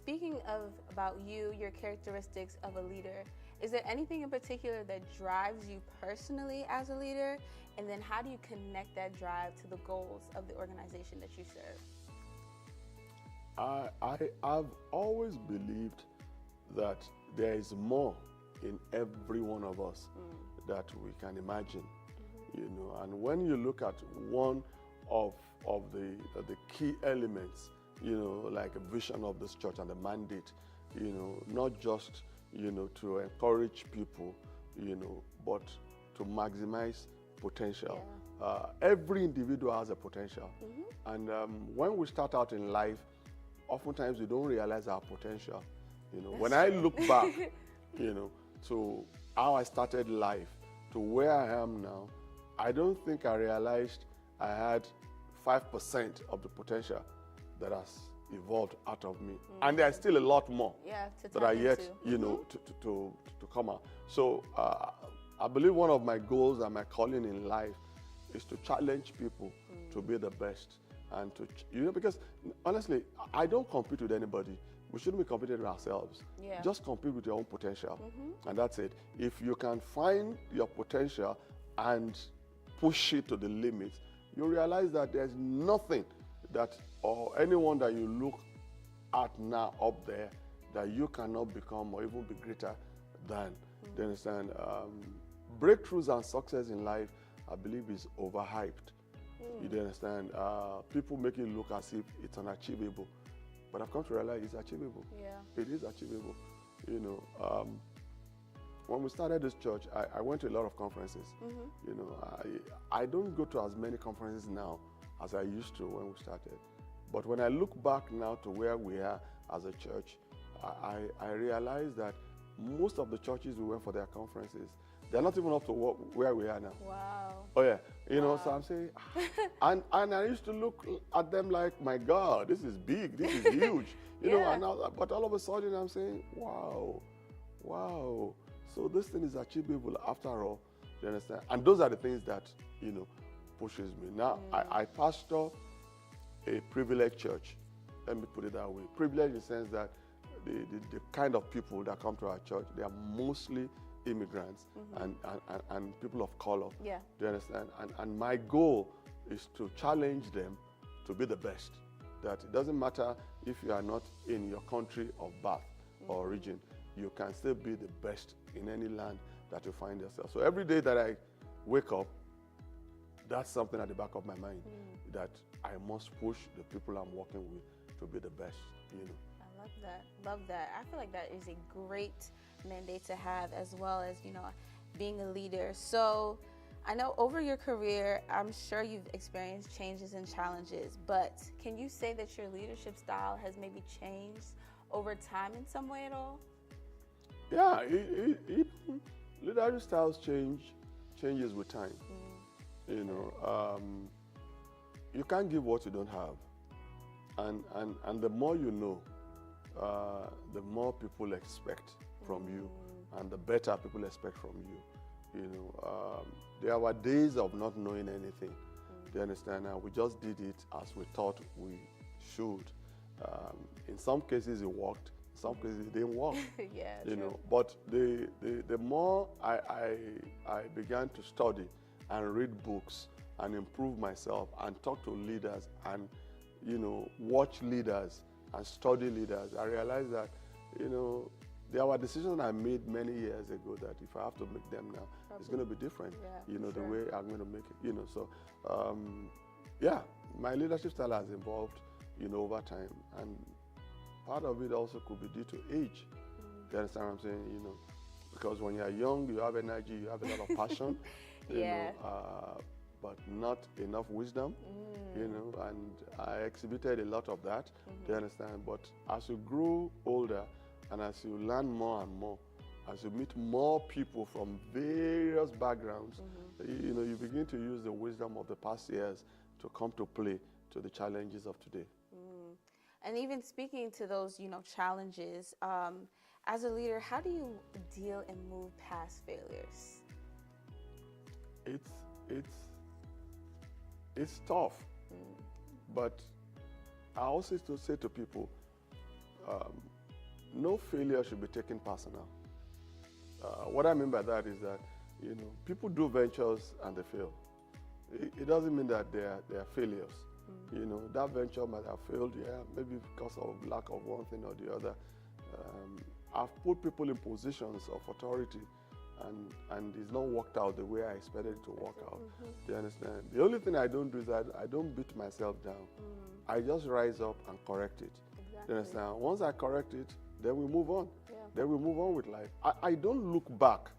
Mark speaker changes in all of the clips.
Speaker 1: speaking about you, your characteristics of a leader, is there anything in particular that drives you personally as a leader? And then how do you connect that drive to the goals of the organization that you serve?
Speaker 2: I've always believed that there is more in every one of us that we can imagine, you know. And when you look at one of the key elements, you know, like a vision of this church and the mandate, you know, not just, you know, to encourage people, you know, but to maximize potential.
Speaker 1: Yeah.
Speaker 2: Every individual has a potential. And when we start out in life, oftentimes we don't realize our potential. You know, when I look back, you know, to how I started life to where I am now, I don't think I realized I had 5% of the potential that has evolved out of me. And there's still a lot more that are yet, you know, to come out. So I believe one of my goals and my calling in life is to challenge people to be the best. And to, you know, because honestly, I don't compete with anybody. We shouldn't be competing with ourselves.
Speaker 1: Yeah.
Speaker 2: Just compete with your own potential. And that's it. If you can find your potential and push it to the limit, you realize that there's nothing that, or anyone that you look at now up there, that you cannot become or even be greater than. Do you understand? Breakthroughs and success in life, I believe, is overhyped. You do understand? People make it look as if it's unachievable. But I've come to realize it's achievable.
Speaker 1: Yeah.
Speaker 2: It is achievable. You know, when we started this church, I went to a lot of conferences. You know, I don't go to as many conferences now as I used to when we started. But when I look back now to where we are as a church, I realize that most of the churches we went for their conferences, they're not even up to where we are now.
Speaker 1: Wow.
Speaker 2: Oh yeah, you know, so I'm saying, and I used to look at them like, my God, this is big, this is huge, you know, and but all of a sudden I'm saying, wow, so this thing is achievable after all, do you understand? And those are the things that, you know, pushes me. Now, I pastor a privileged church, let me put it that way. Privileged in the sense that the kind of people that come to our church, they are mostly immigrants and people of color.
Speaker 1: Yeah.
Speaker 2: Do you understand? And my goal is to challenge them to be the best. That it doesn't matter if you are not in your country of birth or origin, you can still be the best in any land that you find yourself. So every day that I wake up, that's something at the back of my mind, that I must push the people I'm working with to be the best, you know.
Speaker 1: I love that. Love that. I feel like that is a great mandate to have, as well as, you know, being a leader. So I know over your career, I'm sure you've experienced changes and challenges, but can you say that your leadership style has maybe changed over time in some way at all?
Speaker 2: Yeah, leadership styles changes with time. You know, you can't give what you don't have, and the more you know, the more people expect from you, and the better people expect from you. You know, there were days of not knowing anything. Do you understand? And we just did it as we thought we should. In some cases it worked, in some cases it didn't work.
Speaker 1: Yeah,
Speaker 2: you
Speaker 1: true.
Speaker 2: know. But the more I began to study and read books and improve myself and talk to leaders and, you know, watch leaders and study leaders, I realized that, you know, there were decisions I made many years ago that if I have to make them now, it's going to be different, you know, the way I'm going to make it, you know. So, yeah, my leadership style has evolved, you know, over time. And part of it also could be due to age. You understand what I'm saying? You know, because when you're young, you have energy, you have a lot of passion, you know, but not enough wisdom, you know, and I exhibited a lot of that, do you understand? But as you grow older and as you learn more and more, as you meet more people from various backgrounds, you know, you begin to use the wisdom of the past years to come to play to the challenges of today.
Speaker 1: And even speaking to those, you know, challenges, as a leader, how do you deal and move past failures?
Speaker 2: It's tough, but I also say to people, no failure should be taken personal. What I mean by that is that, people do ventures and they fail. It doesn't mean that they are failures. That venture might have failed, maybe because of lack of one thing or the other. I've put people in positions of authority and it's not worked out the way I expected it to work out. Do you understand? The only thing I don't do is that I don't beat myself down. I just rise up and correct it.
Speaker 1: Exactly.
Speaker 2: Do you understand? Once I correct it, then we move on.
Speaker 1: Yeah.
Speaker 2: Then we move on with life. I don't look back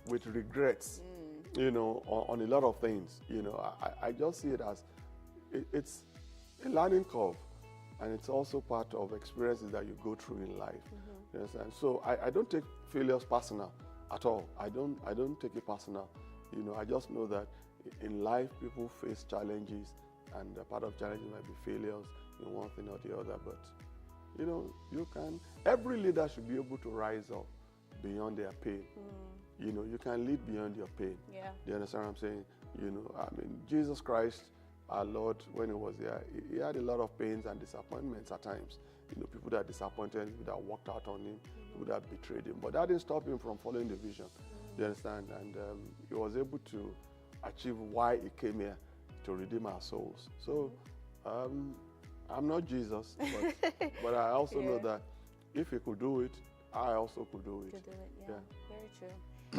Speaker 2: with regrets, on a lot of things. I just see it as it's a learning curve, and it's also part of experiences that you go through in life. You understand? So I don't take failures personal at all. I don't take it personal. I just know that in life people face challenges, and a part of challenges might be failures in one thing or the other. But every leader should be able to rise up beyond their pain. You can lead beyond your pain.
Speaker 1: Yeah.
Speaker 2: Do you understand what I'm saying? Jesus Christ, our Lord, when he was here, he had a lot of pains and disappointments at times. People that disappointed him, people that walked out on him, people that betrayed him. But that didn't stop him from following the vision. Do you understand? And he was able to achieve why he came here, to redeem our souls. So I'm not Jesus, but I also know that if he could do it, I also could do it.
Speaker 1: Could do it, yeah. Very true.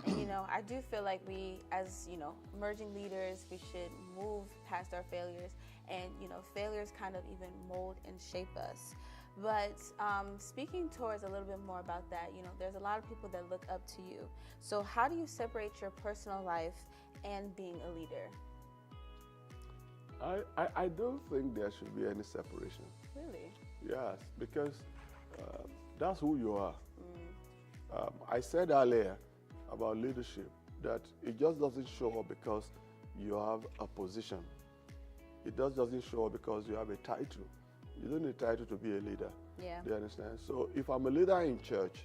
Speaker 1: And I do feel like we, as emerging leaders, we should move past our failures, and failures kind of even mold and shape us. But speaking towards a little bit more about that, there's a lot of people that look up to you. So how do you separate your personal life and being a leader?
Speaker 2: I don't think there should be any separation.
Speaker 1: Really?
Speaker 2: Yes, because that's who you are. I said earlier about leadership that it just doesn't show up because you have a position. It just doesn't show up because you have a title. You don't need a title to be a leader.
Speaker 1: Yeah.
Speaker 2: Do you understand? So if I'm a leader in church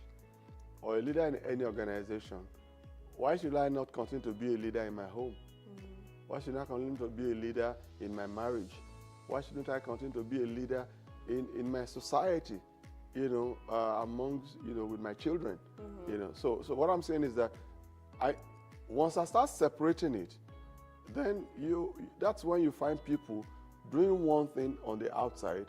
Speaker 2: or a leader in any organization, why should I not continue to be a leader in my home? Why should I continue to be a leader in my marriage? Why shouldn't I continue to be a leader in my society? Amongst, with my children. So what I'm saying is that once I start separating it, then that's when you find people doing one thing on the outside,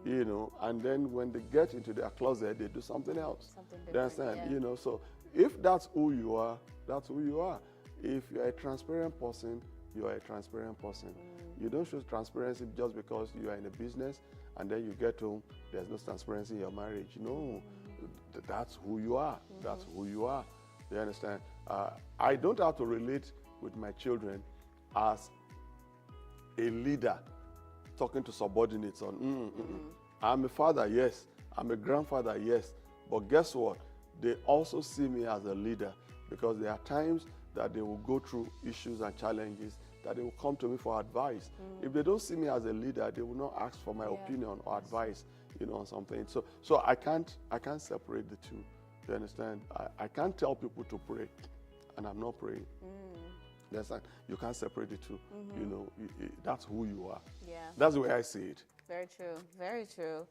Speaker 2: and then when they get into their closet, they do something else.
Speaker 1: Something
Speaker 2: You
Speaker 1: different.
Speaker 2: understand?
Speaker 1: Yeah.
Speaker 2: So if that's who you are, that's who you are. If you're a transparent person, you are a transparent person. You don't show transparency just because you are in a business and then you get home, there's no transparency in your marriage. No, that's who you are. That's who you are. You understand? I don't have to relate with my children as a leader talking to subordinates on, I'm a father, yes. I'm a grandfather, yes. But guess what? They also see me as a leader, because there are times that they will go through issues and challenges that they will come to me for advice. If they don't see me as a leader, they will not ask for my opinion or advice, on something. So I can't separate the two. You understand? I can't tell people to pray, and I'm not praying. You understand? You can't separate the two. That's who you are.
Speaker 1: Yeah.
Speaker 2: That's the way I see it.
Speaker 1: Very true. Very true.